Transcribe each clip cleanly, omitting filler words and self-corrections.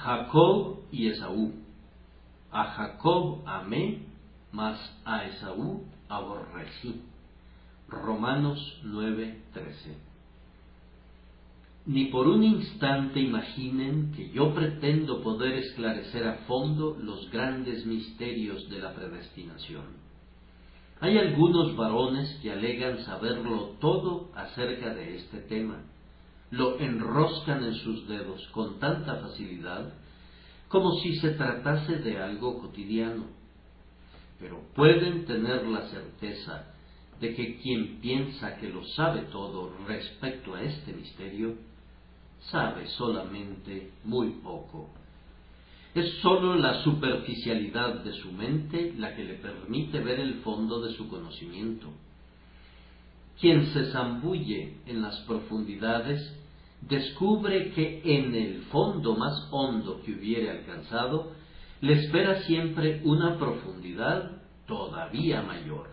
Jacob y Esaú. A Jacob amé, mas a Esaú aborrecí. Romanos 9:13. Ni por un instante imaginen que yo pretendo poder esclarecer a fondo los grandes misterios de la predestinación. Hay algunos varones que alegan saberlo todo acerca de este tema. Lo enroscan en sus dedos con tanta facilidad como si se tratase de algo cotidiano. Pero pueden tener la certeza de que quien piensa que lo sabe todo respecto a este misterio, sabe solamente muy poco. Es sólo la superficialidad de su mente la que le permite ver el fondo de su conocimiento. Quien se zambulle en las profundidades descubre que en el fondo más hondo que hubiere alcanzado, le espera siempre una profundidad todavía mayor.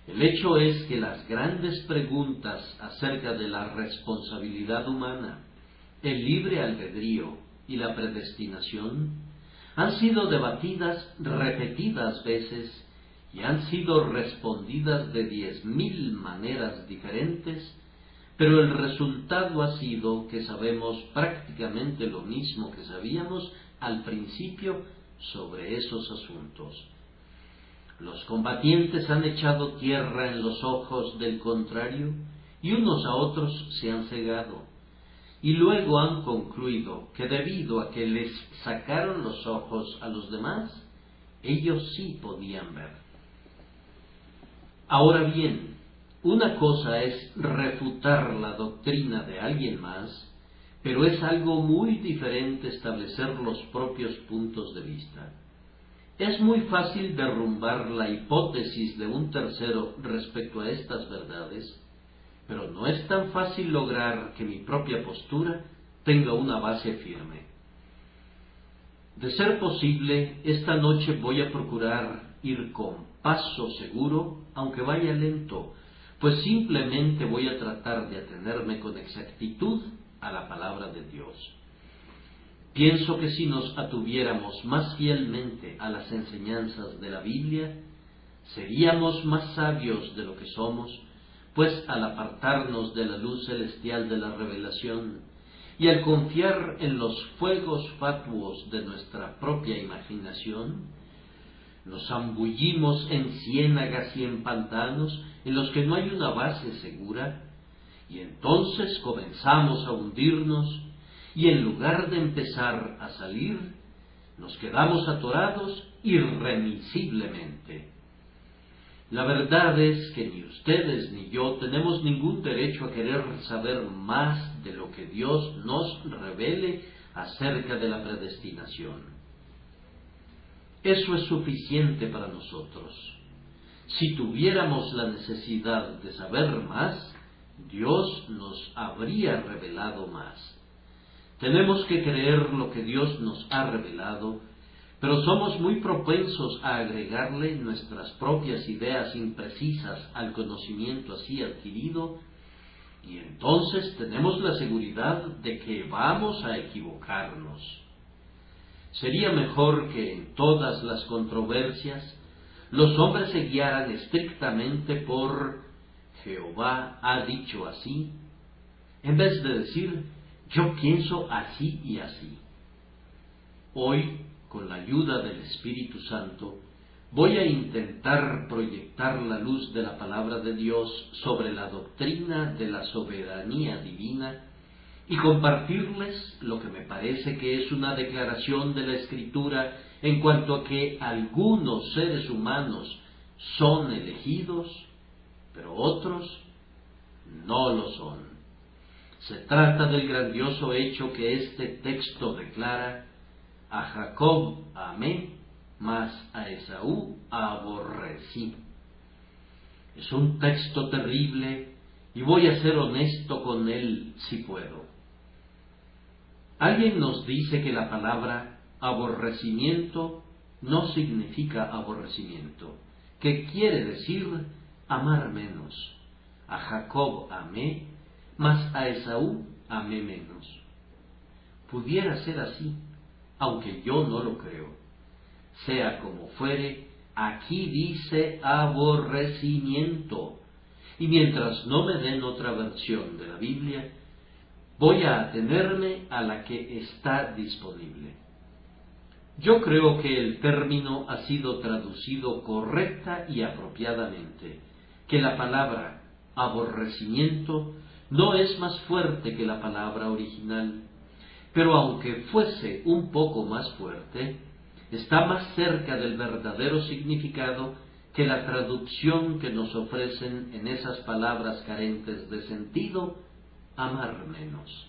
El hecho es que las grandes preguntas acerca de la responsabilidad humana, el libre albedrío y la predestinación han sido debatidas repetidas veces y han sido respondidas de 10,000 maneras diferentes, pero el resultado ha sido que sabemos prácticamente lo mismo que sabíamos al principio sobre esos asuntos. Los combatientes han echado tierra en los ojos del contrario y unos a otros se han cegado, y luego han concluido que debido a que les sacaron los ojos a los demás, ellos sí podían ver. Ahora bien, una cosa es refutar la doctrina de alguien más, pero es algo muy diferente establecer los propios puntos de vista. Es muy fácil derrumbar la hipótesis de un tercero respecto a estas verdades, pero no es tan fácil lograr que mi propia postura tenga una base firme. De ser posible, esta noche voy a procurar ir con paso seguro, aunque vaya lento, pues simplemente voy a tratar de atenerme con exactitud a la palabra de Dios. Pienso que si nos atuviéramos más fielmente a las enseñanzas de la Biblia, seríamos más sabios de lo que somos, pues al apartarnos de la luz celestial de la revelación y al confiar en los fuegos fatuos de nuestra propia imaginación, nos zambullimos en ciénagas y en pantanos en los que no hay una base segura, y entonces comenzamos a hundirnos, y en lugar de empezar a salir, nos quedamos atorados irremisiblemente. La verdad es que ni ustedes ni yo tenemos ningún derecho a querer saber más de lo que Dios nos revele acerca de la predestinación. Eso es suficiente para nosotros. Si tuviéramos la necesidad de saber más, Dios nos habría revelado más. Tenemos que creer lo que Dios nos ha revelado, pero somos muy propensos a agregarle nuestras propias ideas imprecisas al conocimiento así adquirido, y entonces tenemos la seguridad de que vamos a equivocarnos. Sería mejor que en todas las controversias los hombres se guiaran estrictamente por Jehová ha dicho así, en vez de decir yo pienso así y así. Hoy, con la ayuda del Espíritu Santo, voy a intentar proyectar la luz de la palabra de Dios sobre la doctrina de la soberanía divina y compartirles lo que me parece que es una declaración de la Escritura en cuanto a que algunos seres humanos son elegidos, pero otros no lo son. Se trata del grandioso hecho que este texto declara: a Jacob amé, mas a Esaú aborrecí. Es un texto terrible y voy a ser honesto con él si puedo. Alguien nos dice que la palabra aborrecimiento no significa aborrecimiento, que quiere decir amar menos. A Jacob amé, mas a Esaú amé menos. pudiera ser así, aunque yo no lo creo. Sea como fuere, aquí dice aborrecimiento, y mientras no me den otra versión de la Biblia, voy a atenerme a la que está disponible. Yo creo que el término ha sido traducido correcta y apropiadamente, que la palabra aborrecimiento no es más fuerte que la palabra original, pero aunque fuese un poco más fuerte, está más cerca del verdadero significado que la traducción que nos ofrecen en esas palabras carentes de sentido, amar menos.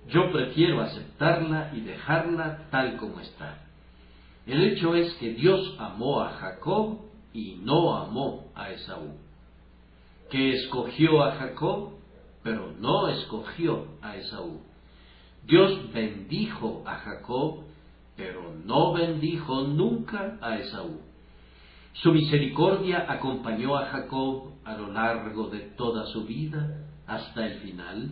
Yo prefiero aceptarla y dejarla tal como está. El hecho es que Dios amó a Jacob y no amó a Esaú. Que escogió a Jacob, pero no escogió a Esaú. Dios bendijo a Jacob, pero no bendijo nunca a Esaú. Su misericordia acompañó a Jacob a lo largo de toda su vida, hasta el final,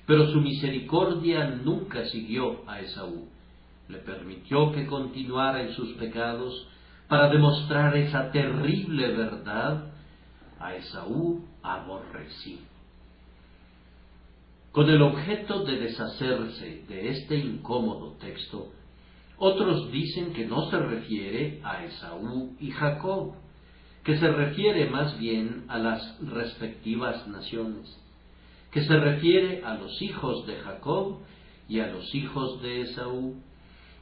pero su misericordia nunca siguió a Esaú. Le permitió que continuara en sus pecados para demostrar esa terrible verdad: a Esaú aborrecí. Con el objeto de deshacerse de este incómodo texto, otros dicen que no se refiere a Esaú y Jacob, que se refiere más bien a las respectivas naciones, que se refiere a los hijos de Jacob y a los hijos de Esaú,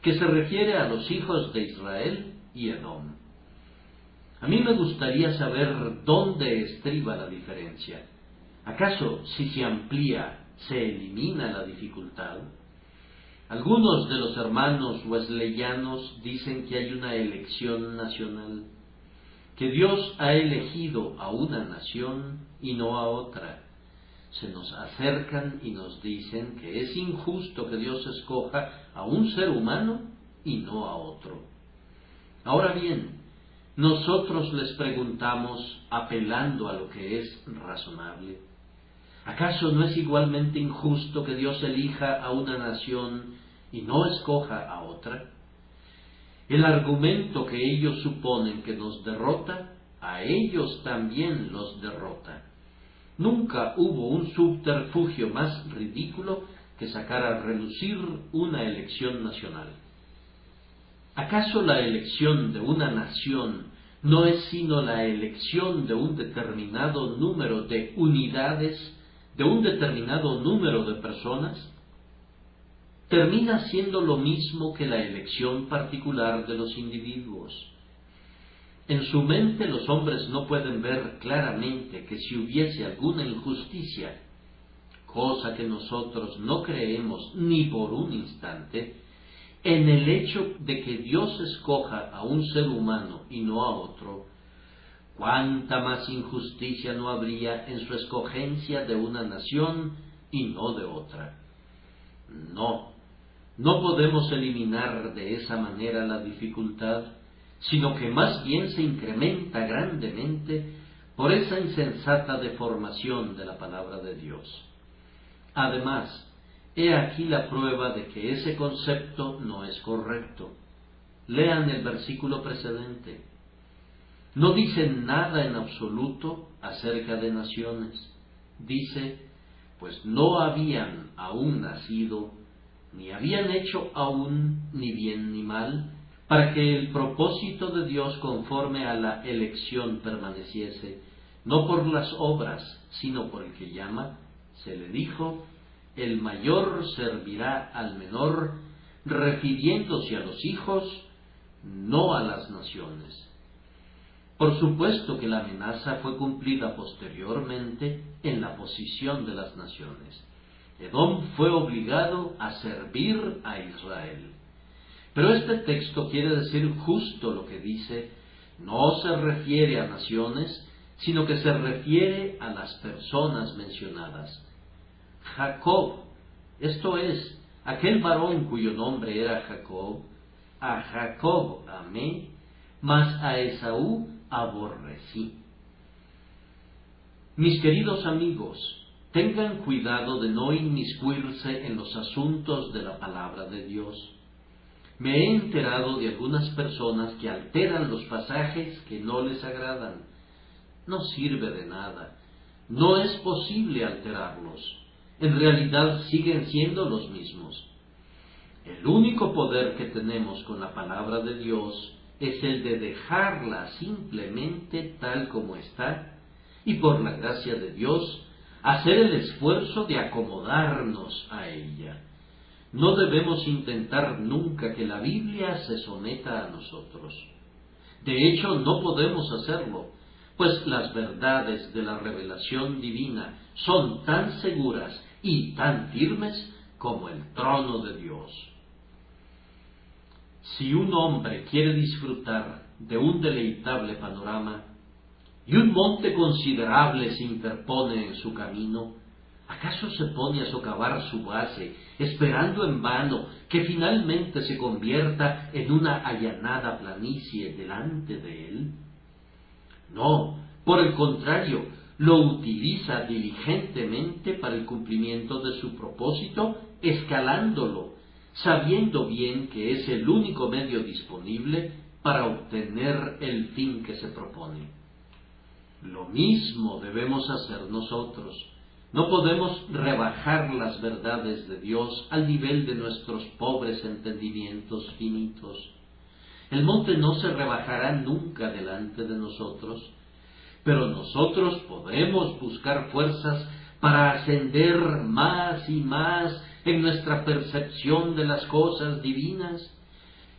que se refiere a los hijos de Israel y Edom. A mí me gustaría saber dónde estriba la diferencia. ¿Acaso si se amplía, se elimina la dificultad? Algunos de los hermanos wesleyanos dicen que hay una elección nacional, que Dios ha elegido a una nación y no a otra. Se nos acercan y nos dicen que es injusto que Dios escoja a un ser humano y no a otro. Ahora bien, nosotros les preguntamos, apelando a lo que es razonable: ¿acaso no es igualmente injusto que Dios elija a una nación y no escoja a otra? El argumento que ellos suponen que nos derrota, a ellos también los derrota. Nunca hubo un subterfugio más ridículo que sacar a relucir una elección nacional. ¿Acaso la elección de una nación no es sino la elección de un determinado número de unidades, de un determinado número de personas? Termina siendo lo mismo que la elección particular de los individuos. En su mente los hombres no pueden ver claramente que si hubiese alguna injusticia, cosa que nosotros no creemos ni por un instante, en el hecho de que Dios escoja a un ser humano y no a otro, cuánta más injusticia no habría en su escogencia de una nación y no de otra. No podemos eliminar de esa manera la dificultad, sino que más bien se incrementa grandemente por esa insensata deformación de la palabra de Dios. Además, he aquí la prueba de que ese concepto no es correcto. Lean el versículo precedente. No dice nada en absoluto acerca de naciones. Dice, pues no habían aún nacido, ni habían hecho aún ni bien ni mal, para que el propósito de Dios conforme a la elección permaneciese, no por las obras, sino por el que llama. Se le dijo: el mayor servirá al menor, refiriéndose a los hijos, no a las naciones. Por supuesto que la amenaza fue cumplida posteriormente en la posición de las naciones. Edom fue obligado a servir a Israel. Pero este texto quiere decir justo lo que dice: no se refiere a naciones, sino que se refiere a las personas mencionadas. Jacob, esto es, aquel varón cuyo nombre era Jacob, a Jacob amé, mas a Esaú aborrecí. Mis queridos amigos, tengan cuidado de no inmiscuirse en los asuntos de la palabra de Dios. Me he enterado de algunas personas que alteran los pasajes que no les agradan. No sirve de nada. No es posible alterarlos. En realidad siguen siendo los mismos. El único poder que tenemos con la palabra de Dios es el de dejarla simplemente tal como está y por la gracia de Dios hacer el esfuerzo de acomodarnos a ella. No debemos intentar nunca que la Biblia se someta a nosotros. De hecho, no podemos hacerlo, pues las verdades de la revelación divina son tan seguras y tan firmes como el trono de Dios. Si un hombre quiere disfrutar de un deleitable panorama y un monte considerable se interpone en su camino, ¿acaso se pone a socavar su base, esperando en vano que finalmente se convierta en una allanada planicie delante de él? No, por el contrario, lo utiliza diligentemente para el cumplimiento de su propósito, escalándolo, sabiendo bien que es el único medio disponible para obtener el fin que se propone. Lo mismo debemos hacer nosotros. No podemos rebajar las verdades de Dios al nivel de nuestros pobres entendimientos finitos. El monte no se rebajará nunca delante de nosotros, pero nosotros podemos buscar fuerzas para ascender más y más en nuestra percepción de las cosas divinas,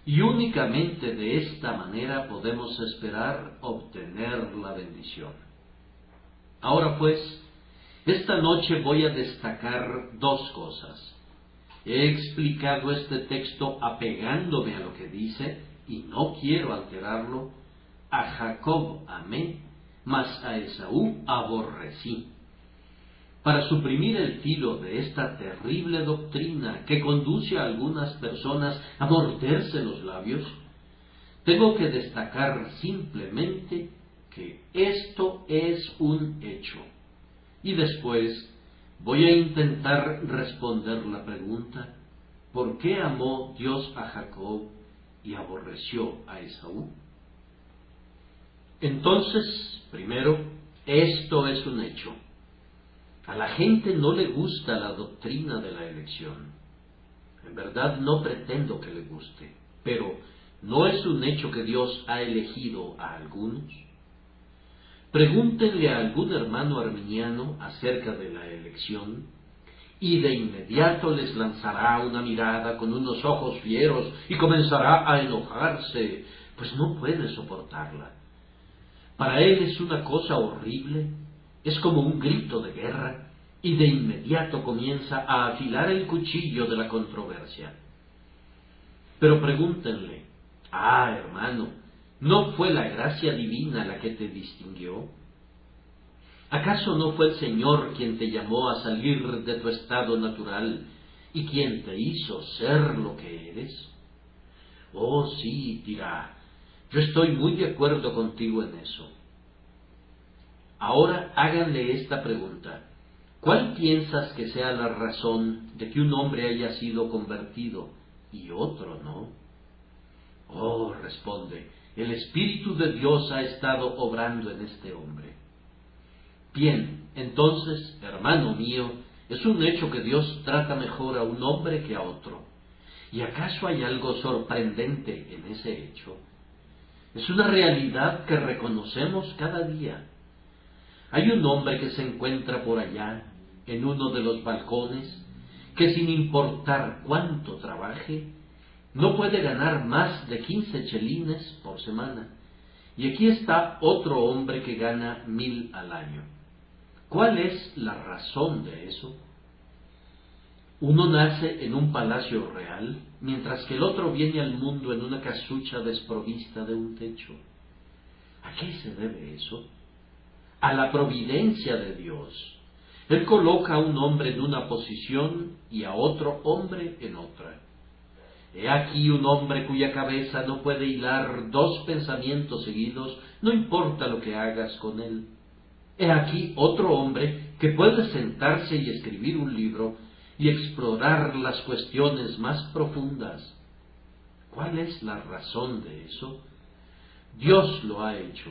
y únicamente de esta manera podemos esperar obtener la bendición. Ahora pues, esta noche voy a destacar dos cosas. He explicado este texto apegándome a lo que dice, y no quiero alterarlo. A Jacob amé, mas a Esaú aborrecí, para suprimir el filo de esta terrible doctrina que conduce a algunas personas a morderse los labios. Tengo que destacar simplemente que esto es un hecho, y después voy a intentar responder la pregunta: ¿por qué amó Dios a Jacob y aborreció a Esaú? Entonces, primero, esto es un hecho. A la gente no le gusta la doctrina de la elección. En verdad no pretendo que le guste, pero ¿no es un hecho que Dios ha elegido a algunos? Pregúntenle a algún hermano arminiano acerca de la elección, y de inmediato les lanzará una mirada con unos ojos fieros y comenzará a enojarse, pues no puede soportarla. Para él es una cosa horrible, es como un grito de guerra, y de inmediato comienza a afilar el cuchillo de la controversia. Pero pregúntenle: hermano, ¿no fue la gracia divina la que te distinguió? ¿Acaso no fue el Señor quien te llamó a salir de tu estado natural y quien te hizo ser lo que eres? Oh, sí, dirá, yo estoy muy de acuerdo contigo en eso. Ahora háganle esta pregunta: ¿cuál piensas que sea la razón de que un hombre haya sido convertido y otro no? Oh, responde, el Espíritu de Dios ha estado obrando en este hombre. Bien, entonces, hermano mío, es un hecho que Dios trata mejor a un hombre que a otro. ¿Y acaso hay algo sorprendente en ese hecho? Es una realidad que reconocemos cada día. Hay un hombre que se encuentra por allá, en uno de los balcones, que sin importar cuánto trabaje, no puede ganar más de 15 chelines por semana. Y aquí está otro hombre que gana 1000 al año. ¿Cuál es la razón de eso? Uno nace en un palacio real, mientras que el otro viene al mundo en una casucha desprovista de un techo. ¿A qué se debe eso? A la providencia de Dios. Él coloca a un hombre en una posición y a otro hombre en otra. He aquí un hombre cuya cabeza no puede hilar dos pensamientos seguidos, no importa lo que hagas con él. He aquí otro hombre que puede sentarse y escribir un libro y explorar las cuestiones más profundas. ¿Cuál es la razón de eso? Dios lo ha hecho.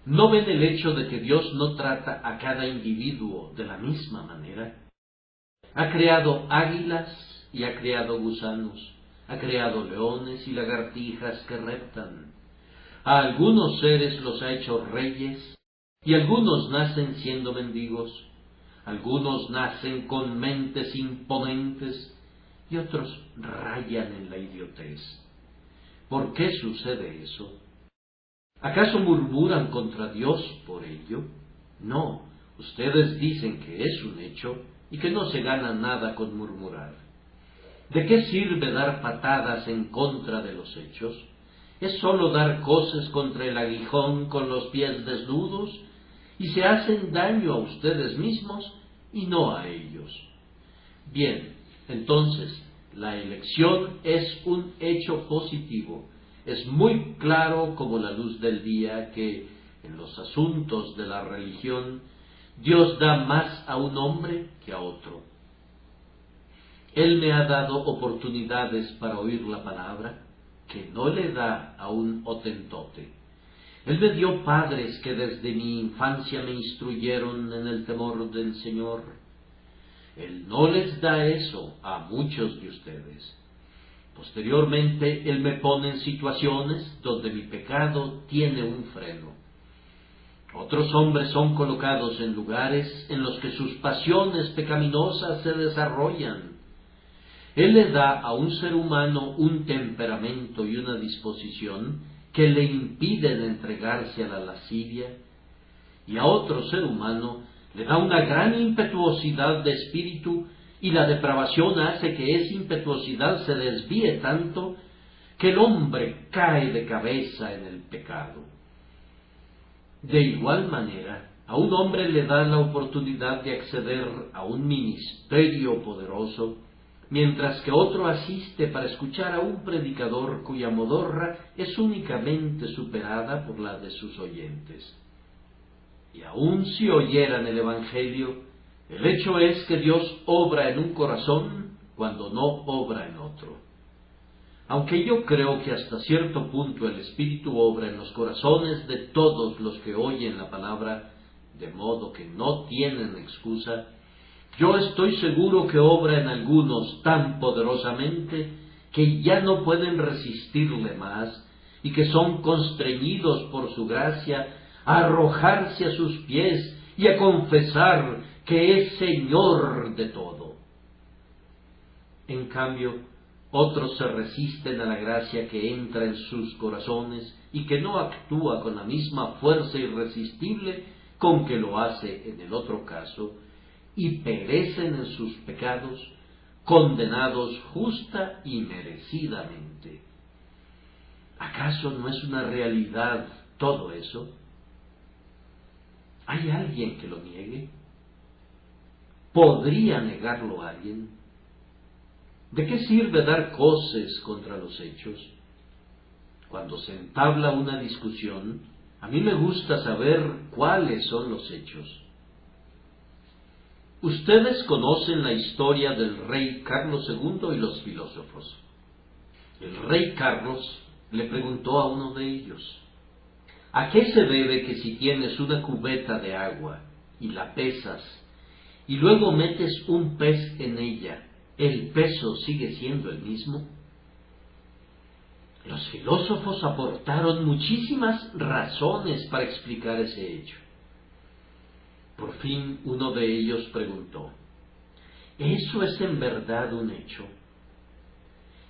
¿No ven el hecho de que Dios no trata a cada individuo de la misma manera? Ha creado águilas y ha creado gusanos, ha creado leones y lagartijas que reptan. A algunos seres los ha hecho reyes y algunos nacen siendo mendigos, algunos nacen con mentes imponentes y otros rayan en la idiotez. ¿Por qué sucede eso? ¿Acaso murmuran contra Dios por ello? No, ustedes dicen que es un hecho y que no se gana nada con murmurar. ¿De qué sirve dar patadas en contra de los hechos? Es sólo dar coces contra el aguijón con los pies desnudos y se hacen daño a ustedes mismos y no a ellos. Bien, entonces, la elección es un hecho positivo. Es muy claro como la luz del día que, en los asuntos de la religión, Dios da más a un hombre que a otro. Él me ha dado oportunidades para oír la palabra, que no le da a un hotentote. Él me dio padres que desde mi infancia me instruyeron en el temor del Señor. Él no les da eso a muchos de ustedes. Posteriormente, Él me pone en situaciones donde mi pecado tiene un freno. Otros hombres son colocados en lugares en los que sus pasiones pecaminosas se desarrollan. Él le da a un ser humano un temperamento y una disposición que le impiden entregarse a la lascivia, y a otro ser humano le da una gran impetuosidad de espíritu, y la depravación hace que esa impetuosidad se desvíe tanto que el hombre cae de cabeza en el pecado. De igual manera, a un hombre le da la oportunidad de acceder a un ministerio poderoso, mientras que otro asiste para escuchar a un predicador cuya modorra es únicamente superada por la de sus oyentes. Y aun si oyeran el Evangelio, el hecho es que Dios obra en un corazón cuando no obra en otro. Aunque yo creo que hasta cierto punto el Espíritu obra en los corazones de todos los que oyen la palabra, de modo que no tienen excusa, yo estoy seguro que obra en algunos tan poderosamente que ya no pueden resistirle más y que son constreñidos por su gracia a arrojarse a sus pies y a confesar que es Señor de todo. En cambio, otros se resisten a la gracia que entra en sus corazones y que no actúa con la misma fuerza irresistible con que lo hace en el otro caso, y perecen en sus pecados, condenados justa y merecidamente. ¿Acaso no es una realidad todo eso? ¿Hay alguien que lo niegue? ¿Podría negarlo alguien? ¿De qué sirve dar coces contra los hechos? Cuando se entabla una discusión, a mí me gusta saber cuáles son los hechos. Ustedes conocen la historia del rey Carlos II y los filósofos. El rey Carlos le preguntó a uno de ellos: ¿a qué se debe que si tienes una cubeta de agua y la pesas y luego metes un pez en ella, el peso sigue siendo el mismo? Los filósofos aportaron muchísimas razones para explicar ese hecho. Por fin uno de ellos preguntó: ¿eso es en verdad un hecho?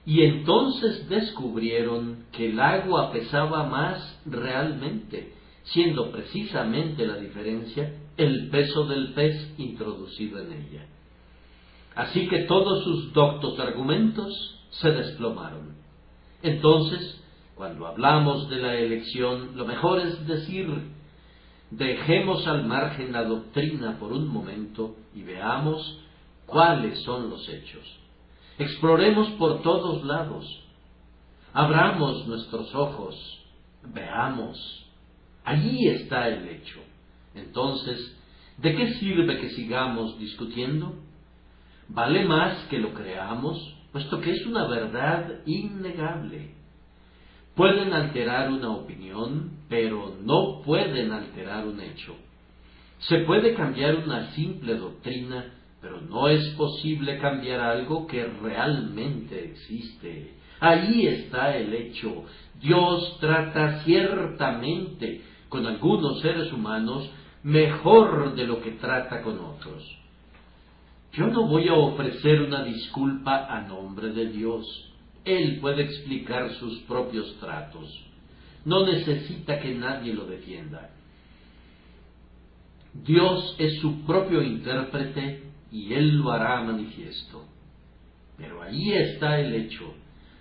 Y entonces descubrieron que el agua pesaba más realmente, siendo precisamente la diferencia el peso del pez introducido en ella. Así que todos sus doctos argumentos se desplomaron. Entonces, cuando hablamos de la elección, lo mejor es decir: dejemos al margen la doctrina por un momento y veamos cuáles son los hechos. Exploremos por todos lados. Abramos nuestros ojos. Veamos. Allí está el hecho. Entonces, ¿de qué sirve que sigamos discutiendo? Vale más que lo creamos, puesto que es una verdad innegable. Pueden alterar una opinión, pero no pueden alterar un hecho. Se puede cambiar una simple doctrina, pero no es posible cambiar algo que realmente existe. Ahí está el hecho. Dios trata ciertamente con algunos seres humanos mejor de lo que trata con otros. Yo no voy a ofrecer una disculpa a nombre de Dios. Él puede explicar sus propios tratos. No necesita que nadie lo defienda. Dios es su propio intérprete y Él lo hará manifiesto. Pero ahí está el hecho.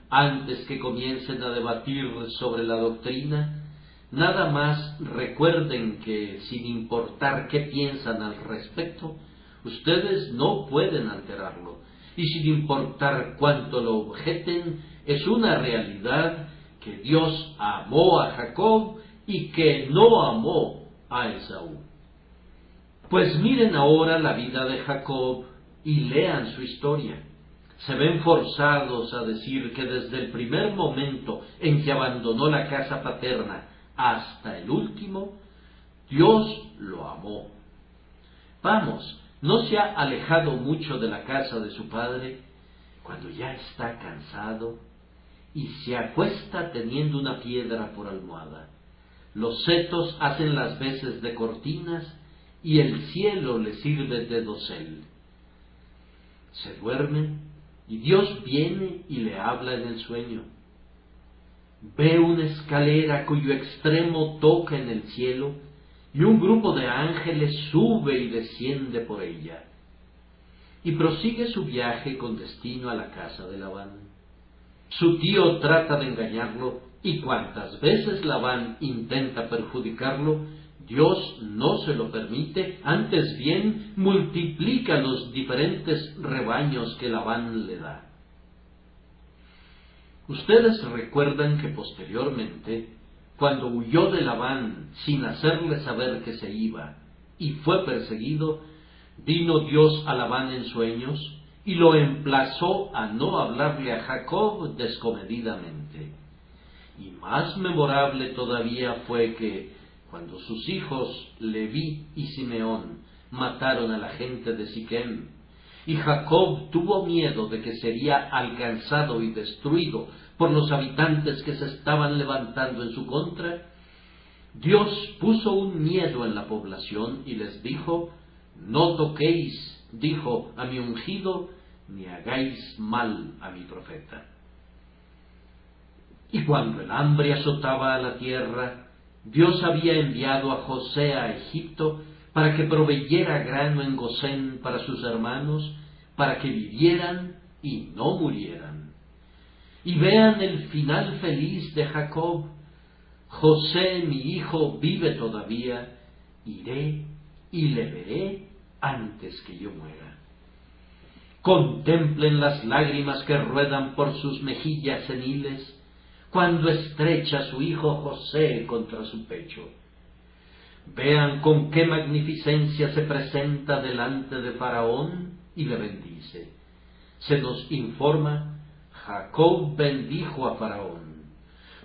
Antes que comiencen a debatir sobre la doctrina, nada más recuerden que, sin importar qué piensan al respecto, ustedes no pueden alterarlo. Y sin importar cuánto lo objeten, es una realidad que Dios amó a Jacob y que no amó a Esaú. Pues miren ahora la vida de Jacob y lean su historia. Se ven forzados a decir que desde el primer momento en que abandonó la casa paterna hasta el último, Dios lo amó. Vamos, no se ha alejado mucho de la casa de su padre cuando ya está cansado y se acuesta teniendo una piedra por almohada. Los setos hacen las veces de cortinas y el cielo le sirve de dosel. Se duerme y Dios viene y le habla en el sueño. Ve una escalera cuyo extremo toca en el cielo y un grupo de ángeles sube y desciende por ella. Y prosigue su viaje con destino a la casa de Labán. Su tío trata de engañarlo y cuantas veces Labán intenta perjudicarlo, Dios no se lo permite, antes bien multiplica los diferentes rebaños que Labán le da. Ustedes recuerdan que posteriormente, cuando huyó de Labán sin hacerle saber que se iba y fue perseguido, vino Dios a Labán en sueños y lo emplazó a no hablarle a Jacob descomedidamente. Y más memorable todavía fue que, cuando sus hijos Leví y Simeón mataron a la gente de Siquem, y Jacob tuvo miedo de que sería alcanzado y destruido por los habitantes que se estaban levantando en su contra, Dios puso un miedo en la población y les dijo: no toquéis, dijo, a mi ungido, ni hagáis mal a mi profeta. Y cuando el hambre azotaba a la tierra, Dios había enviado a José a Egipto para que proveyera grano en Gosén para sus hermanos, para que vivieran y no murieran. Y vean el final feliz de Jacob: José, mi hijo, vive todavía, iré y le veré antes que yo muera. Contemplen las lágrimas que ruedan por sus mejillas seniles, cuando estrecha a su hijo José contra su pecho. Vean con qué magnificencia se presenta delante de Faraón y le bendice. Se nos informa: Jacob bendijo a Faraón.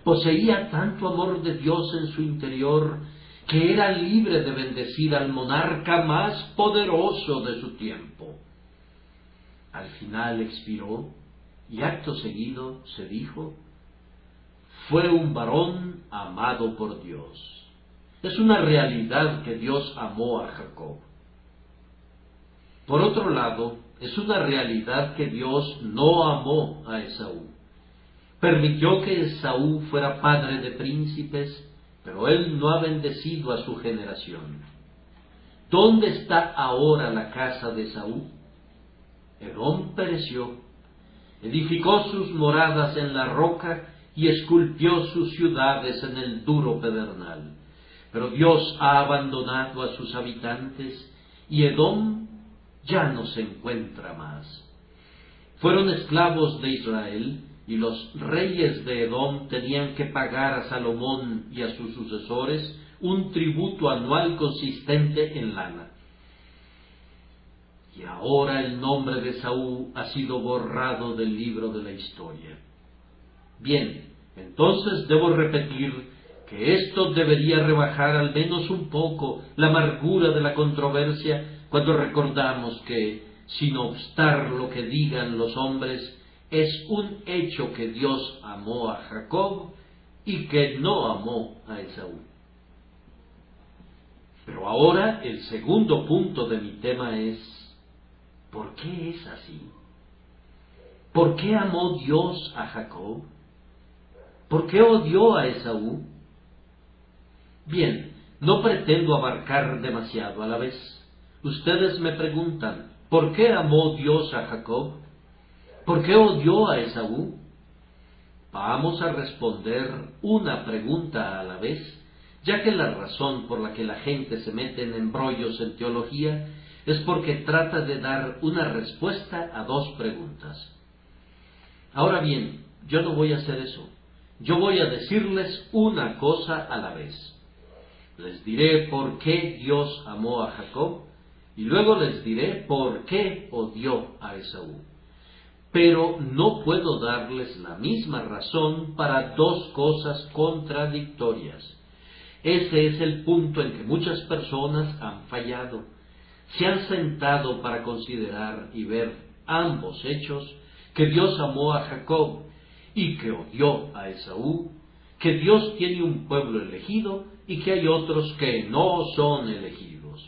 Poseía tanto amor de Dios en su interior que era libre de bendecir al monarca más poderoso de su tiempo. Al final expiró y acto seguido se dijo: fue un varón amado por Dios. Es una realidad que Dios amó a Jacob. Por otro lado, es una realidad que Dios no amó a Esaú. Permitió que Esaú fuera padre de príncipes, pero él no ha bendecido a su generación. ¿Dónde está ahora la casa de Esaú? Edom pereció, edificó sus moradas en la roca y esculpió sus ciudades en el duro pedernal. Pero Dios ha abandonado a sus habitantes y Edom ya no se encuentra más. Fueron esclavos de Israel y los reyes de Edom tenían que pagar a Salomón y a sus sucesores un tributo anual consistente en lana. Y ahora el nombre de Esaú ha sido borrado del libro de la historia. Bien, entonces debo repetir que esto debería rebajar al menos un poco la amargura de la controversia cuando recordamos que, sin obstar lo que digan los hombres, es un hecho que Dios amó a Jacob y que no amó a Esaú. Pero ahora el segundo punto de mi tema es: ¿por qué es así? ¿Por qué amó Dios a Jacob? ¿Por qué odió a Esaú? Bien, no pretendo abarcar demasiado a la vez. Ustedes me preguntan, ¿por qué amó Dios a Jacob? ¿Por qué odió a Esaú? Vamos a responder una pregunta a la vez, ya que la razón por la que la gente se mete en embrollos en teología es porque trata de dar una respuesta a dos preguntas. Ahora bien, yo no voy a hacer eso. Yo voy a decirles una cosa a la vez. Les diré por qué Dios amó a Jacob y luego les diré por qué odió a Esaú. Pero no puedo darles la misma razón para dos cosas contradictorias. Ese es el punto en que muchas personas han fallado. Se han sentado para considerar y ver ambos hechos, que Dios amó a Jacob y que odió a Esaú, que Dios tiene un pueblo elegido y que hay otros que no son elegidos.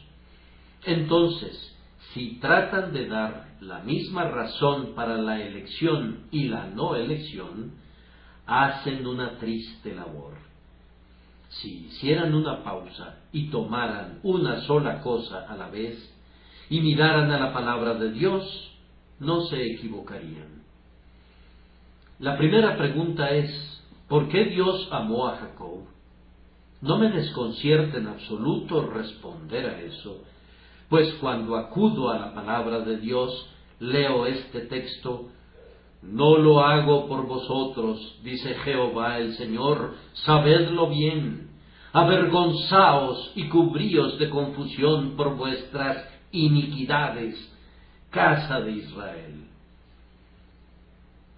Entonces, si tratan de dar la misma razón para la elección y la no elección, hacen una triste labor. Si hicieran una pausa y tomaran una sola cosa a la vez y miraran a la palabra de Dios, no se equivocarían. La primera pregunta es: ¿por qué Dios amó a Jacob? No me desconcierta en absoluto responder a eso, pues cuando acudo a la palabra de Dios, leo este texto: no lo hago por vosotros, dice Jehová el Señor, sabedlo bien, avergonzaos y cubríos de confusión por vuestras iniquidades, casa de Israel.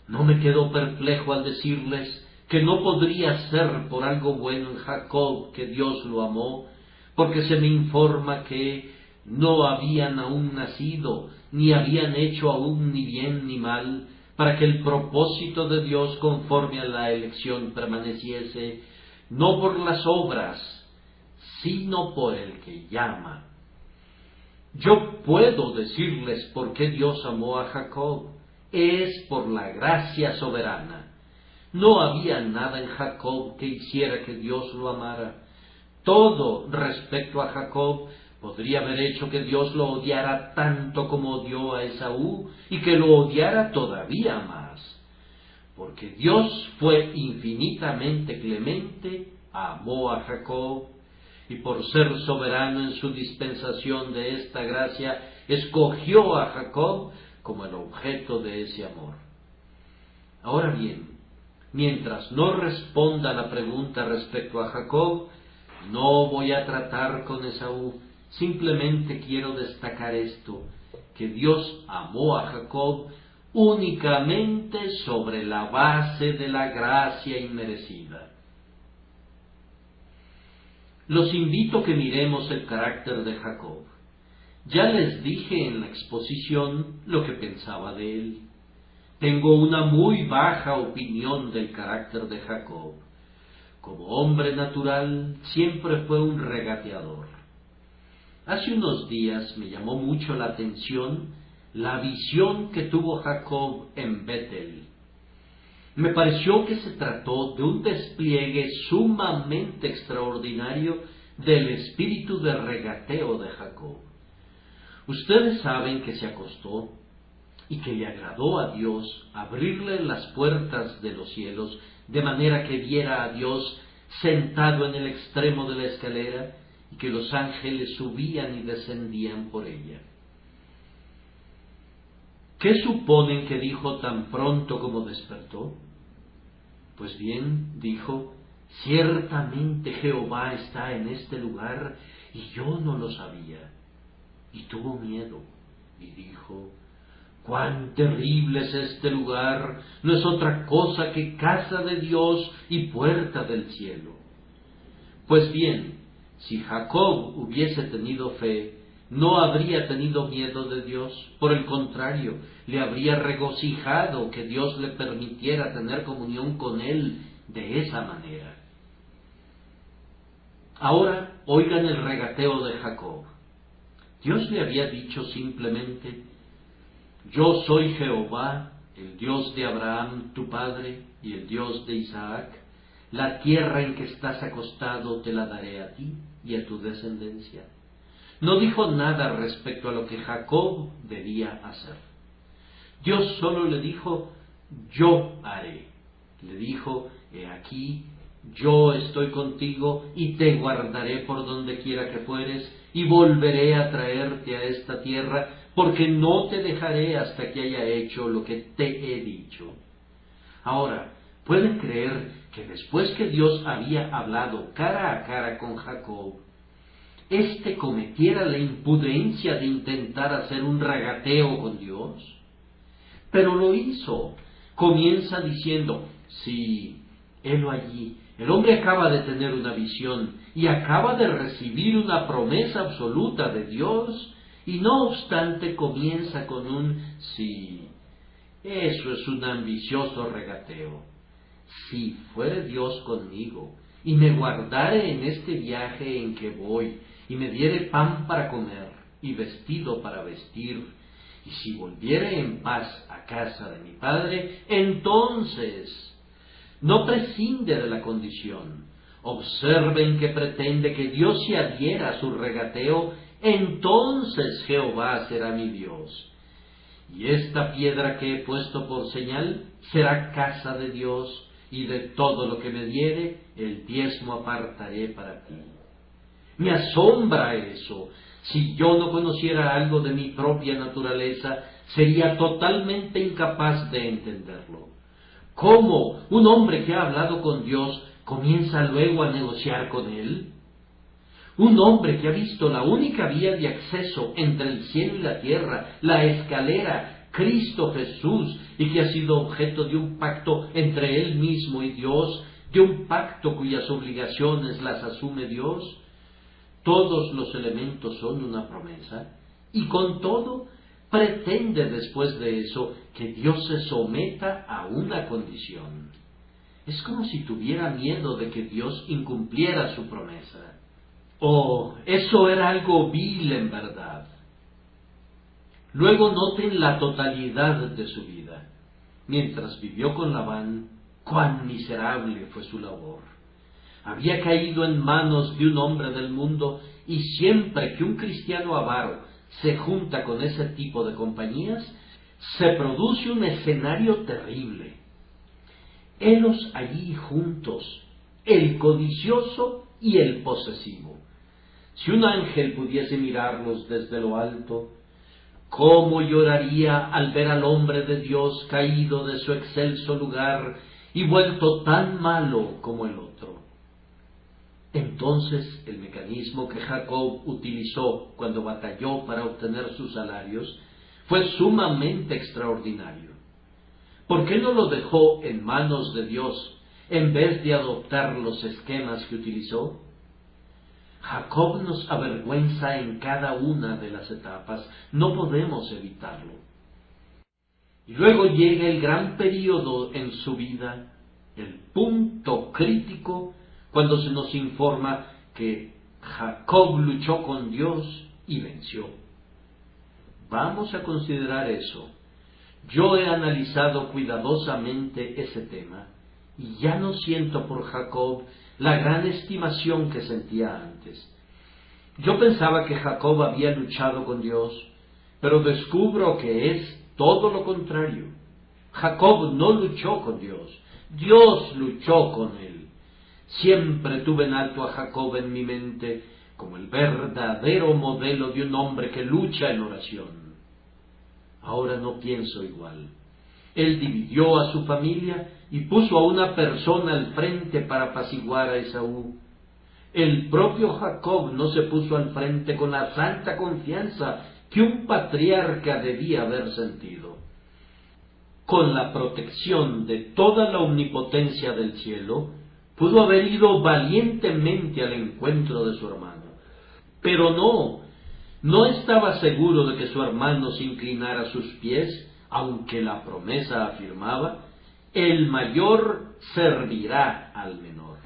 No me quedo perplejo al decirles que no podría ser por algo bueno en Jacob que Dios lo amó, porque se me informa que no habían aún nacido, ni habían hecho aún ni bien ni mal, para que el propósito de Dios conforme a la elección permaneciese, no por las obras, sino por el que llama. Yo puedo decirles por qué Dios amó a Jacob. Es por la gracia soberana. No había nada en Jacob que hiciera que Dios lo amara. Todo respecto a Jacob podría haber hecho que Dios lo odiara tanto como odió a Esaú y que lo odiara todavía más. Porque Dios fue infinitamente clemente, amó a Jacob y por ser soberano en su dispensación de esta gracia, escogió a Jacob como el objeto de ese amor. Ahora bien, mientras no responda la pregunta respecto a Jacob, no voy a tratar con Esaú. Simplemente quiero destacar esto, que Dios amó a Jacob únicamente sobre la base de la gracia inmerecida. Los invito a que miremos el carácter de Jacob. Ya les dije en la exposición lo que pensaba de él. Tengo una muy baja opinión del carácter de Jacob. Como hombre natural, siempre fue un regateador. Hace unos días me llamó mucho la atención la visión que tuvo Jacob en Betel. Me pareció que se trató de un despliegue sumamente extraordinario del espíritu de regateo de Jacob. Ustedes saben que se acostó y que le agradó a Dios abrirle las puertas de los cielos de manera que viera a Dios sentado en el extremo de la escalera y que los ángeles subían y descendían por ella. ¿Qué suponen que dijo tan pronto como despertó? Pues bien, dijo, ciertamente Jehová está en este lugar y yo no lo sabía. Y tuvo miedo y dijo: cuán terrible es este lugar, no es otra cosa que casa de Dios y puerta del cielo. Pues bien, si Jacob hubiese tenido fe, no habría tenido miedo de Dios. Por el contrario, le habría regocijado que Dios le permitiera tener comunión con él de esa manera. Ahora oigan el regateo de Jacob. Dios le había dicho simplemente: yo soy Jehová, el Dios de Abraham tu padre y el Dios de Isaac. La tierra en que estás acostado te la daré a ti y a tu descendencia. No dijo nada respecto a lo que Jacob debía hacer. Dios solo le dijo: yo haré. Le dijo: he aquí, yo estoy contigo y te guardaré por donde quiera que fueres y volveré a traerte a esta tierra, porque no te dejaré hasta que haya hecho lo que te he dicho. Ahora, ¿pueden creer que después que Dios había hablado cara a cara con Jacob, éste cometiera la imprudencia de intentar hacer un regateo con Dios? Pero lo hizo. Comienza diciendo: sí, helo allí. El hombre acaba de tener una visión y acaba de recibir una promesa absoluta de Dios, y no obstante comienza con un sí. Eso es un ambicioso regateo. Si fuere Dios conmigo y me guardare en este viaje en que voy, y me diere pan para comer y vestido para vestir, y si volviere en paz a casa de mi padre, entonces no prescinde de la condición. Observen que pretende que Dios se adhiera a su regateo, entonces Jehová será mi Dios. Y esta piedra que he puesto por señal será casa de Dios, y de todo lo que me diere, el diezmo apartaré para ti. Me asombra eso. Si yo no conociera algo de mi propia naturaleza, sería totalmente incapaz de entenderlo. ¿Cómo un hombre que ha hablado con Dios comienza luego a negociar con Él? Un hombre que ha visto la única vía de acceso entre el cielo y la tierra, la escalera, Cristo Jesús, y que ha sido objeto de un pacto entre Él mismo y Dios, de un pacto cuyas obligaciones las asume Dios. Todos los elementos son una promesa, y con todo pretende después de eso que Dios se someta a una condición. Es como si tuviera miedo de que Dios incumpliera su promesa. Oh, eso era algo vil en verdad. Luego noten la totalidad de su vida. Mientras vivió con Labán, cuán miserable fue su labor. Había caído en manos de un hombre del mundo, y siempre que un cristiano avaro se junta con ese tipo de compañías, se produce un escenario terrible. Helos allí juntos, el codicioso y el posesivo. Si un ángel pudiese mirarlos desde lo alto, ¿cómo lloraría al ver al hombre de Dios caído de su excelso lugar y vuelto tan malo como el otro? Entonces el mecanismo que Jacob utilizó cuando batalló para obtener sus salarios fue sumamente extraordinario. ¿Por qué no lo dejó en manos de Dios en vez de adoptar los esquemas que utilizó? Jacob nos avergüenza en cada una de las etapas, no podemos evitarlo. Y luego llega el gran período en su vida, el punto crítico, cuando se nos informa que Jacob luchó con Dios y venció. Vamos a considerar eso. Yo he analizado cuidadosamente ese tema y ya no siento por Jacob la gran estimación que sentía antes. Yo pensaba que Jacob había luchado con Dios, pero descubro que es todo lo contrario. Jacob no luchó con Dios, Dios luchó con él. Siempre tuve en alto a Jacob en mi mente como el verdadero modelo de un hombre que lucha en oración. Ahora no pienso igual. Él dividió a su familia y puso a una persona al frente para apaciguar a Esaú. El propio Jacob no se puso al frente con la santa confianza que un patriarca debía haber sentido. Con la protección de toda la omnipotencia del cielo, pudo haber ido valientemente al encuentro de su hermano. Pero no estaba seguro de que su hermano se inclinara a sus pies, aunque la promesa afirmaba: el mayor servirá al menor.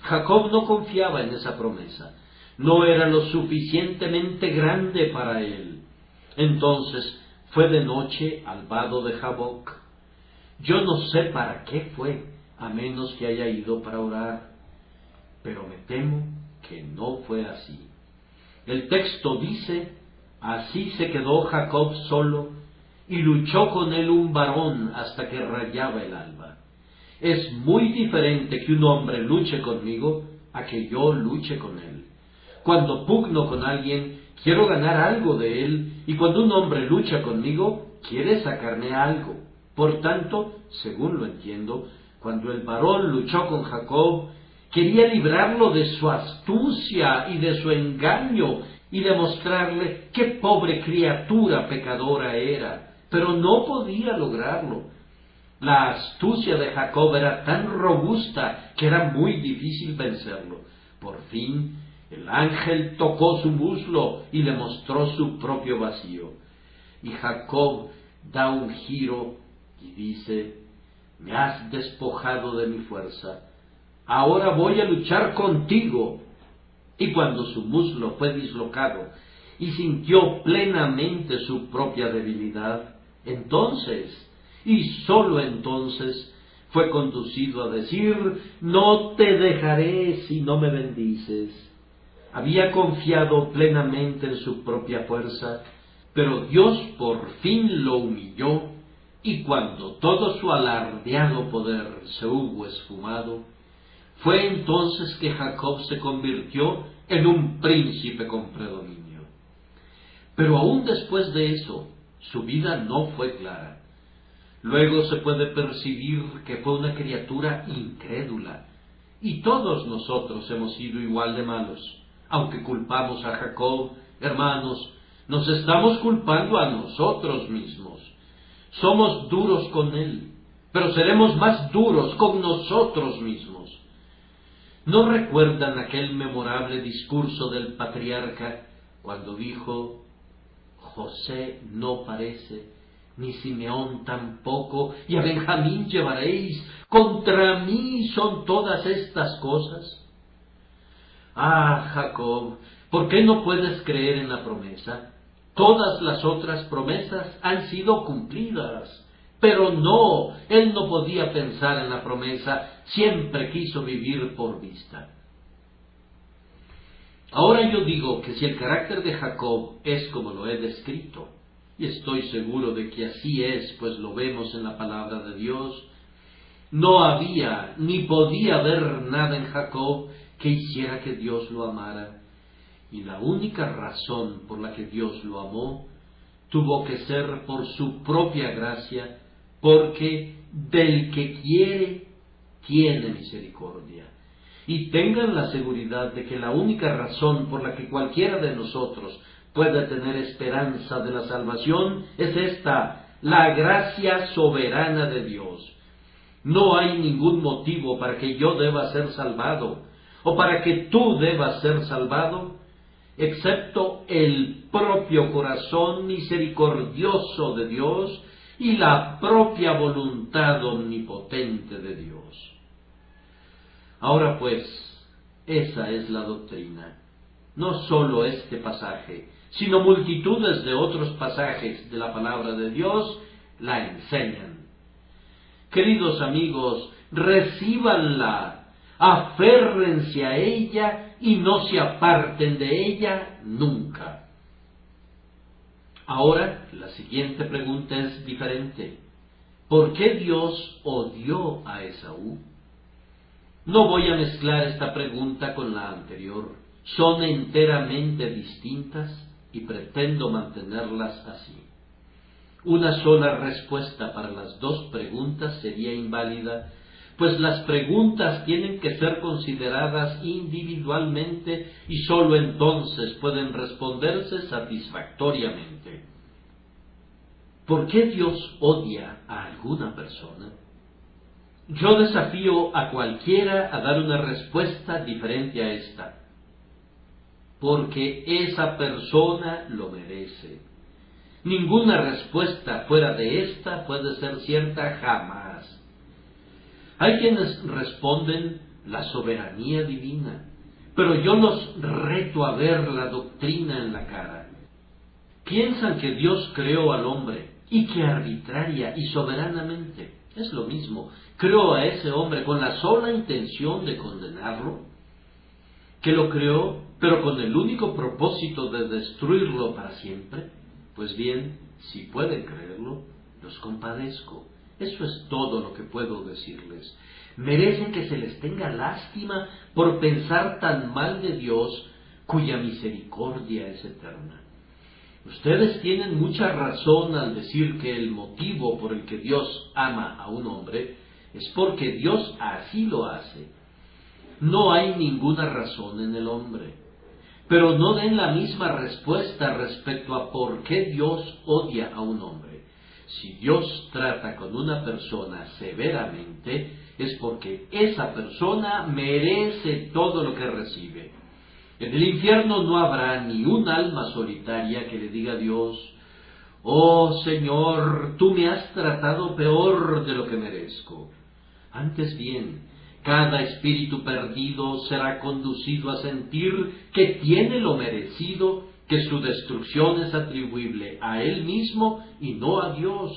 Jacob no confiaba en esa promesa, no era lo suficientemente grande para él. Entonces fue de noche al vado de Jaboc. Yo no sé para qué fue, a menos que haya ido para orar, pero me temo que no fue así. El texto dice: así se quedó Jacob solo, y luchó con él un varón hasta que rayaba el alba. Es muy diferente que un hombre luche conmigo a que yo luche con él. Cuando pugno con alguien, quiero ganar algo de él, y cuando un hombre lucha conmigo, quiere sacarme algo. Por tanto, según lo entiendo, cuando el varón luchó con Jacob, quería librarlo de su astucia y de su engaño, y demostrarle qué pobre criatura pecadora era, pero no podía lograrlo. La astucia de Jacob era tan robusta que era muy difícil vencerlo. Por fin, el ángel tocó su muslo y le mostró su propio vacío. Y Jacob da un giro y dice: me has despojado de mi fuerza, ahora voy a luchar contigo. Y cuando su muslo fue dislocado y sintió plenamente su propia debilidad, entonces, y sólo entonces, fue conducido a decir: no te dejaré si no me bendices. Había confiado plenamente en su propia fuerza, pero Dios por fin lo humilló, y cuando todo su alardeado poder se hubo esfumado, fue entonces que Jacob se convirtió en un príncipe con predominio. Pero aún después de eso, su vida no fue clara. Luego se puede percibir que fue una criatura incrédula, y todos nosotros hemos sido igual de malos. Aunque culpamos a Jacob, hermanos, nos estamos culpando a nosotros mismos. Somos duros con él, pero seremos más duros con nosotros mismos. ¿No recuerdan aquel memorable discurso del patriarca cuando dijo: José no parece, ni Simeón tampoco, y a Benjamín llevaréis? Contra mí son todas estas cosas. Ah, Jacob, ¿por qué no puedes creer en la promesa? Todas las otras promesas han sido cumplidas. Pero no, él no podía pensar en la promesa, siempre quiso vivir por vista. Ahora yo digo que si el carácter de Jacob es como lo he descrito, y estoy seguro de que así es, pues lo vemos en la palabra de Dios, no había ni podía haber nada en Jacob que hiciera que Dios lo amara, y la única razón por la que Dios lo amó tuvo que ser por su propia gracia, porque del que quiere tiene misericordia. Y tengan la seguridad de que la única razón por la que cualquiera de nosotros puede tener esperanza de la salvación es esta: la gracia soberana de Dios. No hay ningún motivo para que yo deba ser salvado, o para que tú debas ser salvado, excepto el propio corazón misericordioso de Dios y la propia voluntad omnipotente de Dios. Ahora pues, esa es la doctrina. No sólo este pasaje, sino multitudes de otros pasajes de la palabra de Dios la enseñan. Queridos amigos, recíbanla, aférrense a ella y no se aparten de ella nunca. Ahora, la siguiente pregunta es diferente. ¿Por qué Dios odió a Esaú? No voy a mezclar esta pregunta con la anterior. Son enteramente distintas y pretendo mantenerlas así. Una sola respuesta para las dos preguntas sería inválida, pues las preguntas tienen que ser consideradas individualmente y sólo entonces pueden responderse satisfactoriamente. ¿Por qué Dios odia a alguna persona? Yo desafío a cualquiera a dar una respuesta diferente a esta. Porque esa persona lo merece. Ninguna respuesta fuera de esta puede ser cierta jamás. Hay quienes responden la soberanía divina, pero yo los reto a ver la doctrina en la cara. Piensan que Dios creó al hombre y que arbitraria y soberanamente, es lo mismo, creó a ese hombre con la sola intención de condenarlo, que lo creó, pero con el único propósito de destruirlo para siempre. Pues bien, si pueden creerlo, los compadezco. Eso es todo lo que puedo decirles. Merecen que se les tenga lástima por pensar tan mal de Dios, cuya misericordia es eterna. Ustedes tienen mucha razón al decir que el motivo por el que Dios ama a un hombre es porque Dios así lo hace. No hay ninguna razón en el hombre. Pero no den la misma respuesta respecto a por qué Dios odia a un hombre. Si Dios trata con una persona severamente, es porque esa persona merece todo lo que recibe. En el infierno no habrá ni un alma solitaria que le diga a Dios: «Oh Señor, tú me has tratado peor de lo que merezco». Antes bien, cada espíritu perdido será conducido a sentir que tiene lo merecido, que su destrucción es atribuible a él mismo y no a Dios,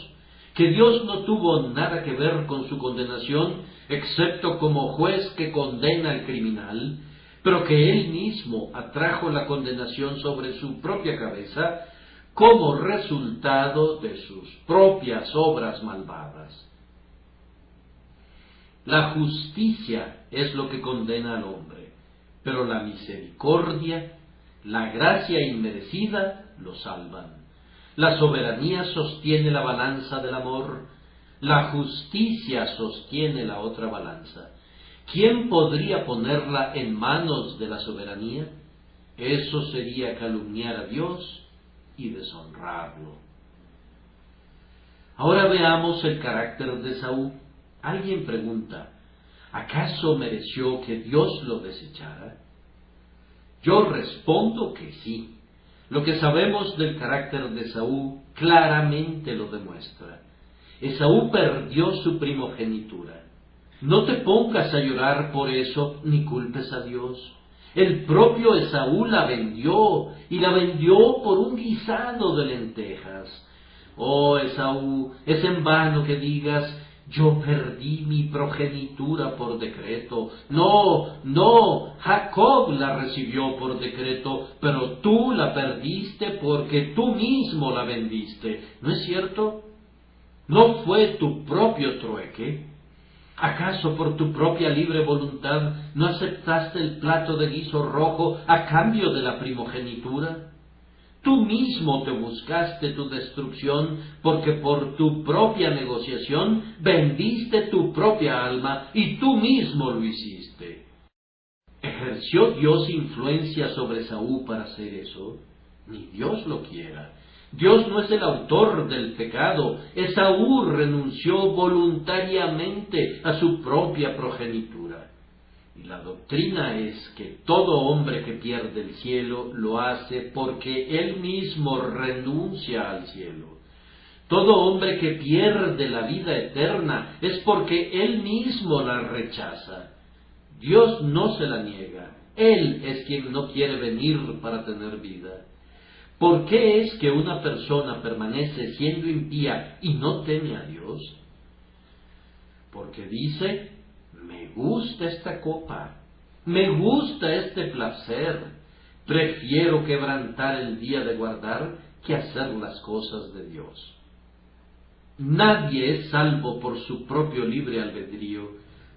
que Dios no tuvo nada que ver con su condenación, excepto como juez que condena al criminal, pero que él mismo atrajo la condenación sobre su propia cabeza como resultado de sus propias obras malvadas. La justicia es lo que condena al hombre, pero la misericordia, la gracia inmerecida, lo salvan. La soberanía sostiene la balanza del amor, la justicia sostiene la otra balanza. ¿Quién podría ponerla en manos de la soberanía? Eso sería calumniar a Dios y deshonrarlo. Ahora veamos el carácter de Esaú. Alguien pregunta: ¿acaso mereció que Dios lo desechara? Yo respondo que sí. Lo que sabemos del carácter de Esaú claramente lo demuestra. Esaú perdió su primogenitura. No te pongas a llorar por eso, ni culpes a Dios. El propio Esaú la vendió, y la vendió por un guisado de lentejas. Oh Esaú, es en vano que digas: yo perdí mi progenitura por decreto. No, Jacob la recibió por decreto, pero tú la perdiste porque tú mismo la vendiste. ¿No es cierto? ¿No fue tu propio trueque? ¿Acaso por tu propia libre voluntad no aceptaste el plato de guiso rojo a cambio de la primogenitura? Tú mismo te buscaste tu destrucción porque por tu propia negociación vendiste tu propia alma y tú mismo lo hiciste. ¿Ejerció Dios influencia sobre Esaú para hacer eso? Ni Dios lo quiera. Dios no es el autor del pecado. Esaú renunció voluntariamente a su propia progenitura. Y la doctrina es que todo hombre que pierde el cielo lo hace porque él mismo renuncia al cielo. Todo hombre que pierde la vida eterna es porque él mismo la rechaza. Dios no se la niega. Él es quien no quiere venir para tener vida. ¿Por qué es que una persona permanece siendo impía y no teme a Dios? Porque dice: me gusta esta copa, me gusta este placer, prefiero quebrantar el día de guardar que hacer las cosas de Dios. Nadie es salvo por su propio libre albedrío,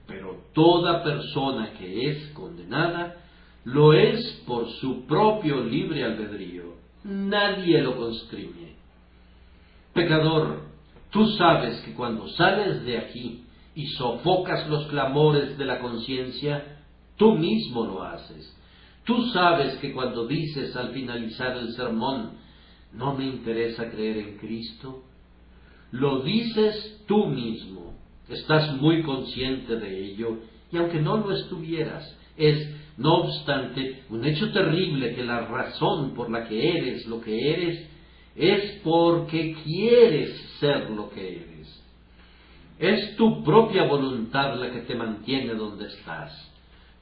pero toda persona que es condenada lo es por su propio libre albedrío. Nadie lo constriñe. Pecador, tú sabes que cuando sales de aquí y sofocas los clamores de la conciencia, tú mismo lo haces. Tú sabes que cuando dices al finalizar el sermón, no me interesa creer en Cristo, lo dices tú mismo. Estás muy consciente de ello, y aunque no lo estuvieras, es, no obstante, un hecho terrible que la razón por la que eres lo que eres es porque quieres ser lo que eres. Es tu propia voluntad la que te mantiene donde estás.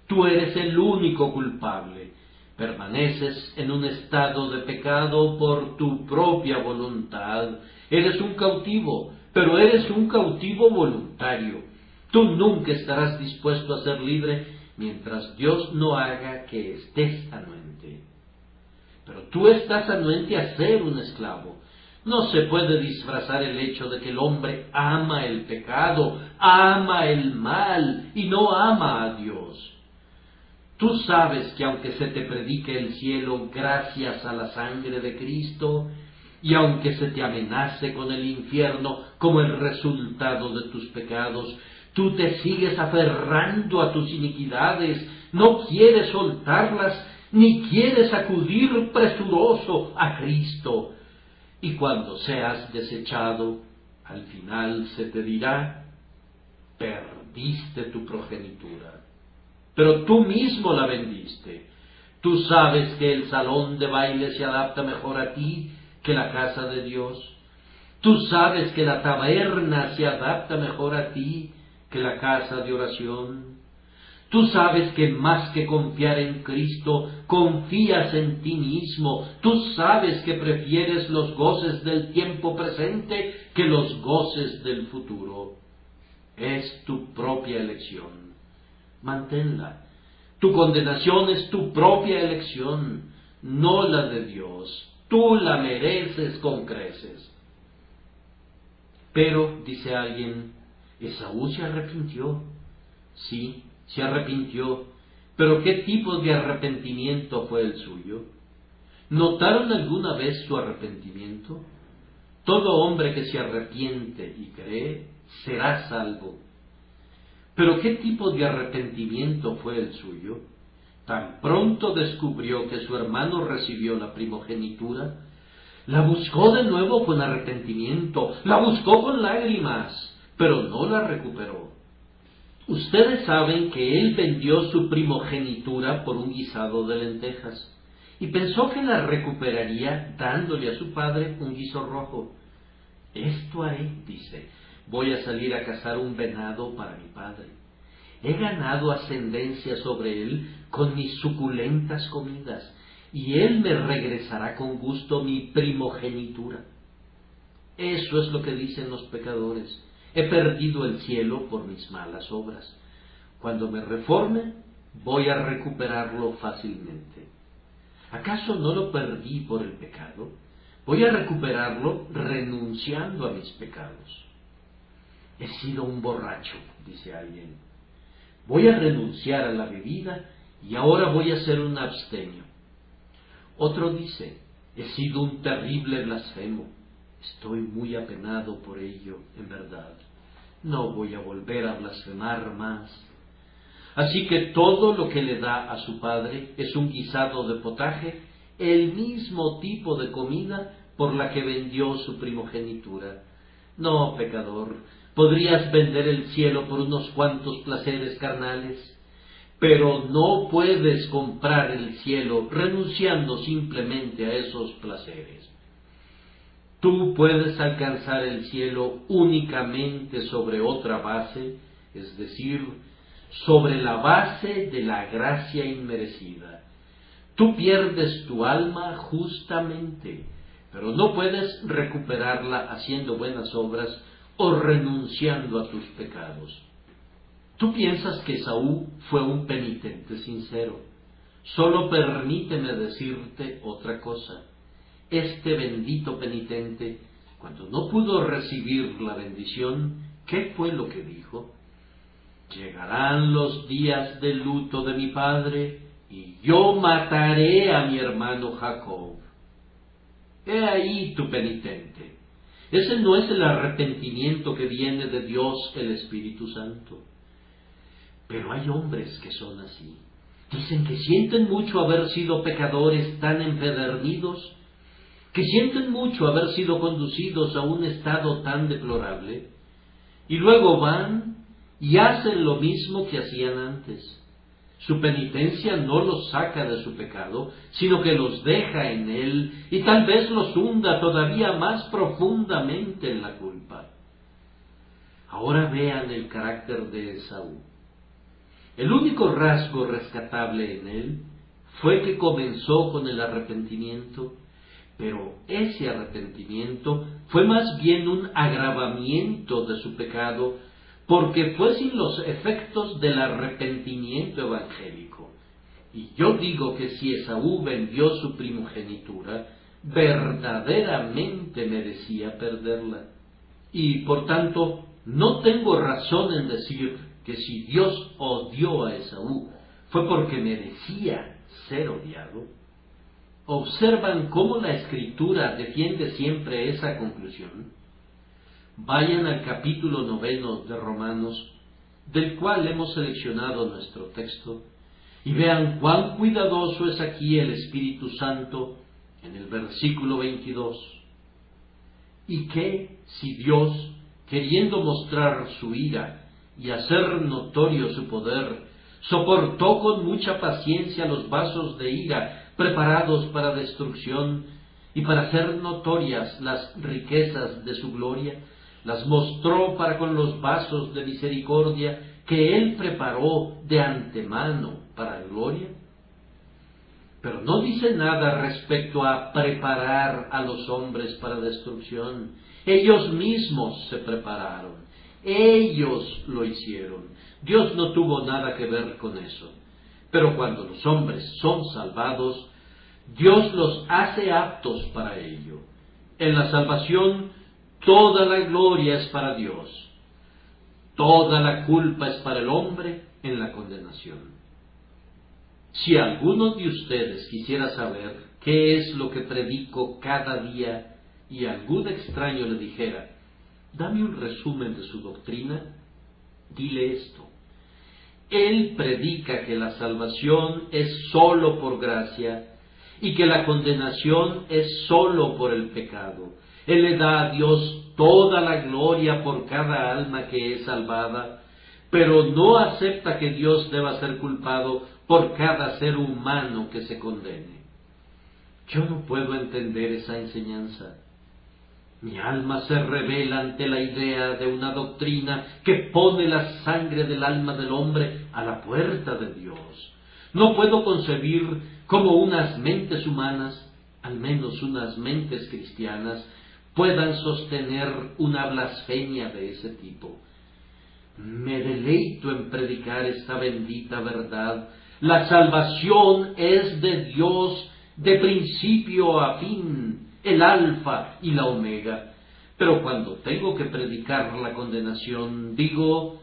Tú eres el único culpable. Permaneces en un estado de pecado por tu propia voluntad. Eres un cautivo, pero eres un cautivo voluntario. Tú nunca estarás dispuesto a ser libre mientras Dios no haga que estés anuente. Pero tú estás anuente a ser un esclavo. No se puede disfrazar el hecho de que el hombre ama el pecado, ama el mal y no ama a Dios. Tú sabes que aunque se te predique el cielo gracias a la sangre de Cristo, y aunque se te amenace con el infierno como el resultado de tus pecados, tú te sigues aferrando a tus iniquidades, no quieres soltarlas, ni quieres acudir presuroso a Cristo. Y cuando seas desechado, al final se te dirá, perdiste tu progenitura. Pero tú mismo la vendiste. Tú sabes que el salón de baile se adapta mejor a ti que la casa de Dios. Tú sabes que la taberna se adapta mejor a ti que la casa de oración. Tú sabes que más que confiar en Cristo, confías en ti mismo. Tú sabes que prefieres los goces del tiempo presente que los goces del futuro. Es tu propia elección. Manténla. Tu condenación es tu propia elección, no la de Dios. Tú la mereces con creces. Pero, dice alguien, Esaú se arrepintió. Sí, se arrepintió, pero ¿qué tipo de arrepentimiento fue el suyo? ¿Notaron alguna vez su arrepentimiento? Todo hombre que se arrepiente y cree será salvo. Pero ¿qué tipo de arrepentimiento fue el suyo? Tan pronto descubrió que su hermano recibió la primogenitura, la buscó de nuevo con arrepentimiento, la buscó con lágrimas, pero no la recuperó. Ustedes saben que él vendió su primogenitura por un guisado de lentejas y pensó que la recuperaría dándole a su padre un guiso rojo. Esto haré, dice, voy a salir a cazar un venado para mi padre. He ganado ascendencia sobre él con mis suculentas comidas y él me regresará con gusto mi primogenitura. Eso es lo que dicen los pecadores. He perdido el cielo por mis malas obras. Cuando me reforme, voy a recuperarlo fácilmente. ¿Acaso no lo perdí por el pecado? Voy a recuperarlo renunciando a mis pecados. He sido un borracho, dice alguien. Voy a renunciar a la bebida y ahora voy a ser un abstemio. Otro dice, he sido un terrible blasfemo. Estoy muy apenado por ello, en verdad. No voy a volver a blasfemar más. Así que todo lo que le da a su padre es un guisado de potaje, el mismo tipo de comida por la que vendió su primogenitura. No, pecador, podrías vender el cielo por unos cuantos placeres carnales, pero no puedes comprar el cielo renunciando simplemente a esos placeres. Tú puedes alcanzar el cielo únicamente sobre otra base, es decir, sobre la base de la gracia inmerecida. Tú pierdes tu alma justamente, pero no puedes recuperarla haciendo buenas obras o renunciando a tus pecados. Tú piensas que Esaú fue un penitente sincero. Solo permíteme decirte otra cosa. Este bendito penitente, cuando no pudo recibir la bendición, ¿qué fue lo que dijo? Llegarán los días de luto de mi padre, y yo mataré a mi hermano Jacob. He ahí tu penitente. Ese no es el arrepentimiento que viene de Dios, el Espíritu Santo. Pero hay hombres que son así. Dicen que sienten mucho haber sido pecadores tan empedernidos, que sienten mucho haber sido conducidos a un estado tan deplorable, y luego van y hacen lo mismo que hacían antes. Su penitencia no los saca de su pecado, sino que los deja en él y tal vez los hunda todavía más profundamente en la culpa. Ahora vean el carácter de Esaú. El único rasgo rescatable en él fue que comenzó con el arrepentimiento, pero ese arrepentimiento fue más bien un agravamiento de su pecado, porque fue sin los efectos del arrepentimiento evangélico. Y yo digo que si Esaú vendió su primogenitura, verdaderamente merecía perderla. Y por tanto, no tengo razón en decir que si Dios odió a Esaú, fue porque merecía ser odiado. ¿Observan cómo la Escritura defiende siempre esa conclusión? Vayan al capítulo 9 de Romanos, del cual hemos seleccionado nuestro texto, y vean cuán cuidadoso es aquí el Espíritu Santo en el versículo 22. Y que si Dios, queriendo mostrar su ira y hacer notorio su poder, soportó con mucha paciencia los vasos de ira preparados para destrucción y para hacer notorias las riquezas de su gloria, las mostró para con los vasos de misericordia que Él preparó de antemano para gloria. Pero no dice nada respecto a preparar a los hombres para destrucción. Ellos mismos se prepararon, ellos lo hicieron. Dios no tuvo nada que ver con eso. Pero cuando los hombres son salvados, Dios los hace aptos para ello. En la salvación, toda la gloria es para Dios. Toda la culpa es para el hombre en la condenación. Si alguno de ustedes quisiera saber qué es lo que predico cada día y algún extraño le dijera, dame un resumen de su doctrina, dile esto. Él predica que la salvación es sólo por gracia y que la condenación es sólo por el pecado. Él le da a Dios toda la gloria por cada alma que es salvada, pero no acepta que Dios deba ser culpado por cada ser humano que se condene. Yo no puedo entender esa enseñanza. Mi alma se revela ante la idea de una doctrina que pone la sangre del alma del hombre a la puerta de Dios. No puedo concebir cómo unas mentes humanas, al menos unas mentes cristianas, puedan sostener una blasfemia de ese tipo. Me deleito en predicar esta bendita verdad. La salvación es de Dios de principio a fin, el alfa y la omega. Pero cuando tengo que predicar la condenación, digo,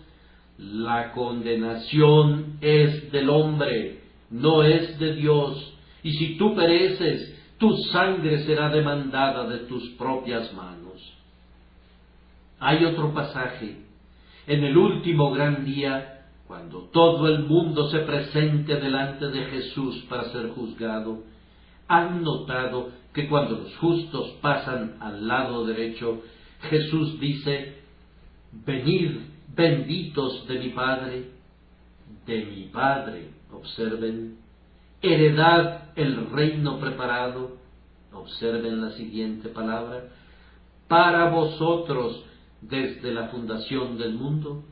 la condenación es del hombre, no es de Dios. Y si tú pereces, tu sangre será demandada de tus propias manos. Hay otro pasaje. En el último gran día, cuando todo el mundo se presente delante de Jesús para ser juzgado, ¿han notado que cuando los justos pasan al lado derecho, Jesús dice, venid, benditos de mi Padre, observen, heredad el reino preparado, observen la siguiente palabra, para vosotros desde la fundación del mundo?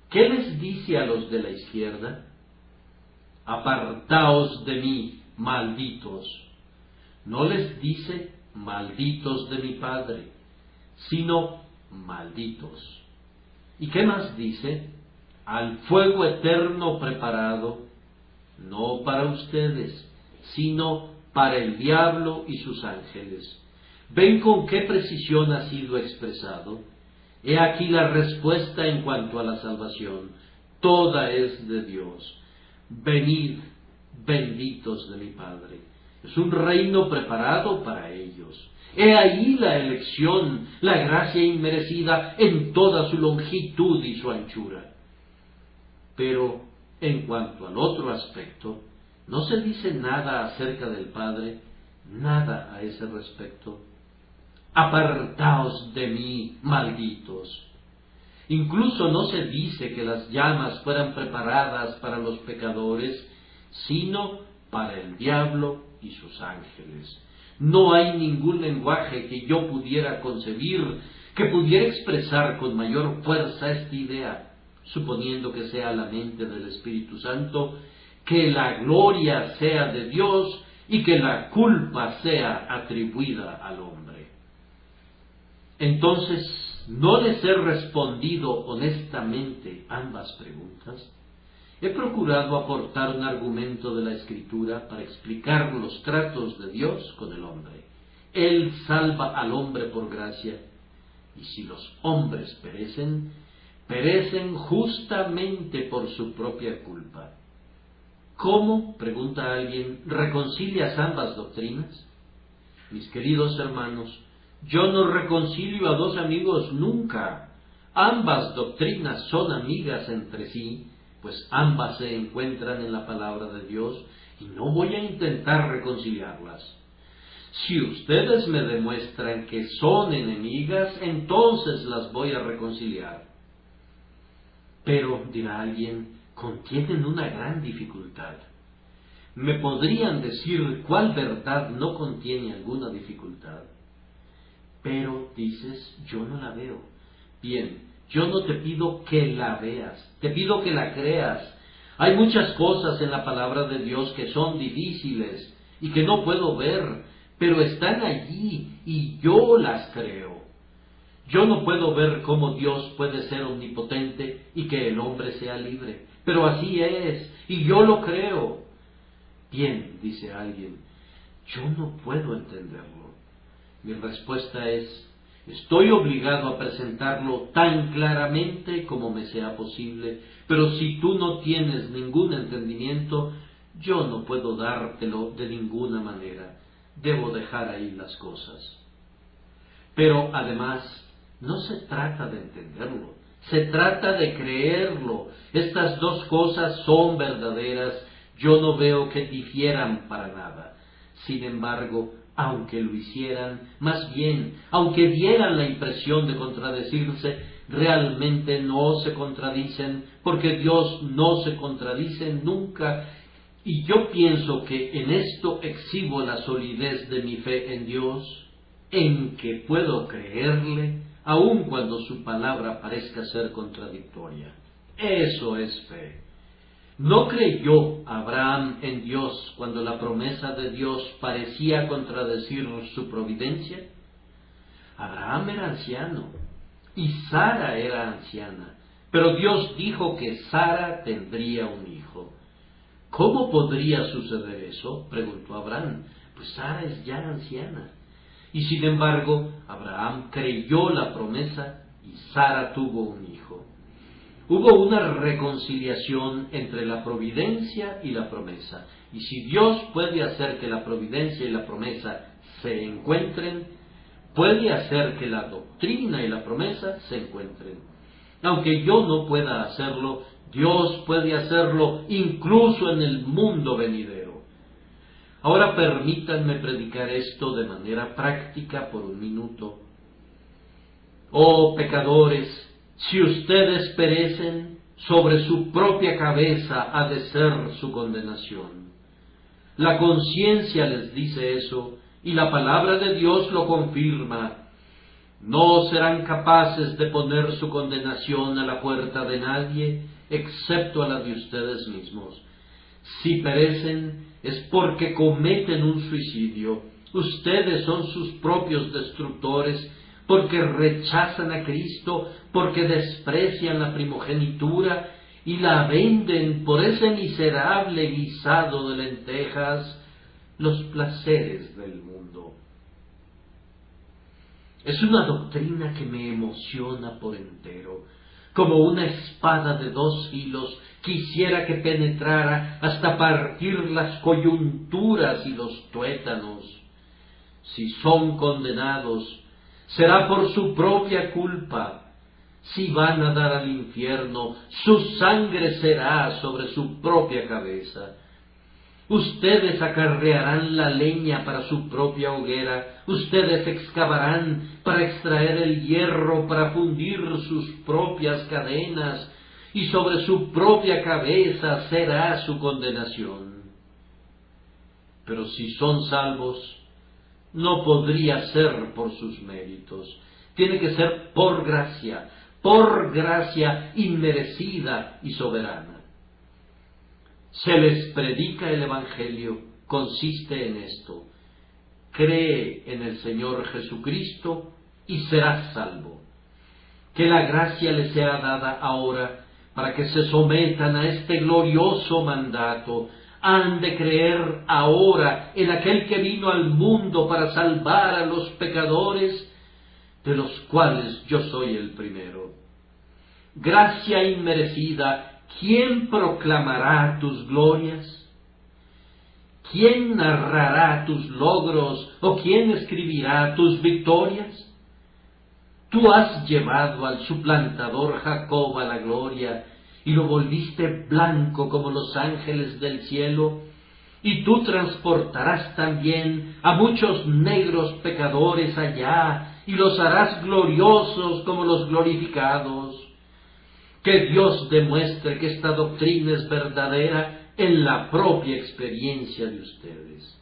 ¿Qué les dice a los de la izquierda? Apartaos de mí, malditos. No les dice malditos de mi Padre, sino malditos. ¿Y qué más dice? Al fuego eterno preparado, no para ustedes, sino para el diablo y sus ángeles. ¿Ven con qué precisión ha sido expresado? He aquí la respuesta en cuanto a la salvación. Toda es de Dios. Venid, benditos de mi Padre. Es un reino preparado para ellos. He ahí la elección, la gracia inmerecida en toda su longitud y su anchura. Pero en cuanto al otro aspecto, no se dice nada acerca del Padre, nada a ese respecto. Apartaos de mí, malditos. Incluso no se dice que las llamas fueran preparadas para los pecadores, sino para el diablo y sus ángeles. No hay ningún lenguaje que yo pudiera concebir que pudiera expresar con mayor fuerza esta idea, suponiendo que sea la mente del Espíritu Santo, que la gloria sea de Dios y que la culpa sea atribuida al hombre. Entonces, ¿no les he respondido honestamente ambas preguntas? He procurado aportar un argumento de la Escritura para explicar los tratos de Dios con el hombre. Él salva al hombre por gracia, y si los hombres perecen, perecen justamente por su propia culpa. ¿Cómo, pregunta alguien, reconcilias ambas doctrinas? Mis queridos hermanos, yo no reconcilio a dos amigos nunca. Ambas doctrinas son amigas entre sí, pues ambas se encuentran en la palabra de Dios, y no voy a intentar reconciliarlas. Si ustedes me demuestran que son enemigas, entonces las voy a reconciliar. Pero, dirá alguien, contienen una gran dificultad. ¿Me podrían decir cuál verdad no contiene alguna dificultad? Pero, dices, yo no la veo. Bien, yo no te pido que la veas, te pido que la creas. Hay muchas cosas en la palabra de Dios que son difíciles y que no puedo ver, pero están allí y yo las creo. Yo no puedo ver cómo Dios puede ser omnipotente y que el hombre sea libre, pero así es, y yo lo creo. Bien, dice alguien, yo no puedo entenderlo. Mi respuesta es, estoy obligado a presentarlo tan claramente como me sea posible, pero si tú no tienes ningún entendimiento, yo no puedo dártelo de ninguna manera. Debo dejar ahí las cosas. Pero además, no se trata de entenderlo, se trata de creerlo. Estas dos cosas son verdaderas, yo no veo que difieran para nada. Sin embargo, aunque lo hicieran, más bien, aunque dieran la impresión de contradecirse, realmente no se contradicen, porque Dios no se contradice nunca, y yo pienso que en esto exhibo la solidez de mi fe en Dios, en que puedo creerle, aun cuando su palabra parezca ser contradictoria. Eso es fe. ¿No creyó Abraham en Dios cuando la promesa de Dios parecía contradecir su providencia? Abraham era anciano y Sara era anciana, pero Dios dijo que Sara tendría un hijo. ¿Cómo podría suceder eso?, preguntó Abraham. Pues Sara es ya anciana. Y sin embargo, Abraham creyó la promesa y Sara tuvo un hijo. Hubo una reconciliación entre la providencia y la promesa. Y si Dios puede hacer que la providencia y la promesa se encuentren, puede hacer que la doctrina y la promesa se encuentren. Aunque yo no pueda hacerlo, Dios puede hacerlo incluso en el mundo venidero. Ahora permítanme predicar esto de manera práctica por un minuto. Oh pecadores, si ustedes perecen, sobre su propia cabeza ha de ser su condenación. La conciencia les dice eso, y la palabra de Dios lo confirma. No serán capaces de poner su condenación a la puerta de nadie, excepto a la de ustedes mismos. Si perecen, es porque cometen un suicidio. Ustedes son sus propios destructores, porque rechazan a Cristo, porque desprecian la primogenitura y la venden por ese miserable guisado de lentejas, los placeres del mundo. Es una doctrina que me emociona por entero, como una espada de dos filos Quisiera que penetrara hasta partir las coyunturas y los tuétanos. Si son condenados, será por su propia culpa. Si van a dar al infierno, su sangre será sobre su propia cabeza. Ustedes acarrearán la leña para su propia hoguera, ustedes excavarán para extraer el hierro, para fundir sus propias cadenas, y sobre su propia cabeza será su condenación. Pero si son salvos, no podría ser por sus méritos, tiene que ser por gracia inmerecida y soberana. Se les predica el Evangelio, consiste en esto: cree en el Señor Jesucristo y serás salvo. Que la gracia les sea dada ahora para que se sometan a este glorioso mandato. Han de creer ahora en aquel que vino al mundo para salvar a los pecadores, de los cuales yo soy el primero. Gracia inmerecida, ¿quién proclamará tus glorias? ¿Quién narrará tus logros o quién escribirá tus victorias? Tú has llevado al suplantador Jacob a la gloria y lo volviste blanco como los ángeles del cielo, y tú transportarás también a muchos negros pecadores allá y los harás gloriosos como los glorificados. Que Dios demuestre que esta doctrina es verdadera en la propia experiencia de ustedes.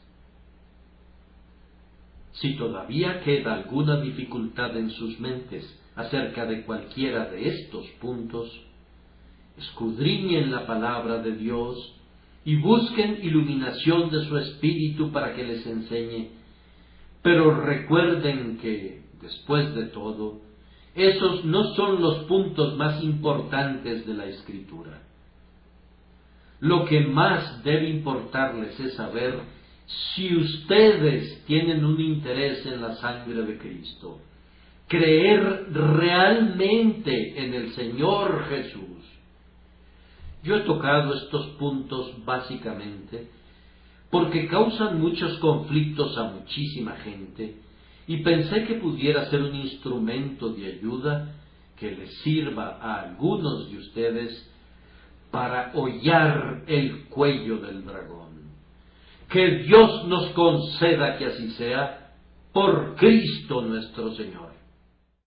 Si todavía queda alguna dificultad en sus mentes acerca de cualquiera de estos puntos, escudriñen la palabra de Dios y busquen iluminación de su espíritu para que les enseñe. Pero recuerden que, después de todo, esos no son los puntos más importantes de la Escritura. Lo que más debe importarles es saber si ustedes tienen un interés en la sangre de Cristo, creer realmente en el Señor Jesús. Yo he tocado estos puntos básicamente porque causan muchos conflictos a muchísima gente, y pensé que pudiera ser un instrumento de ayuda que les sirva a algunos de ustedes para hollar el cuello del dragón. Que Dios nos conceda que así sea, por Cristo nuestro Señor.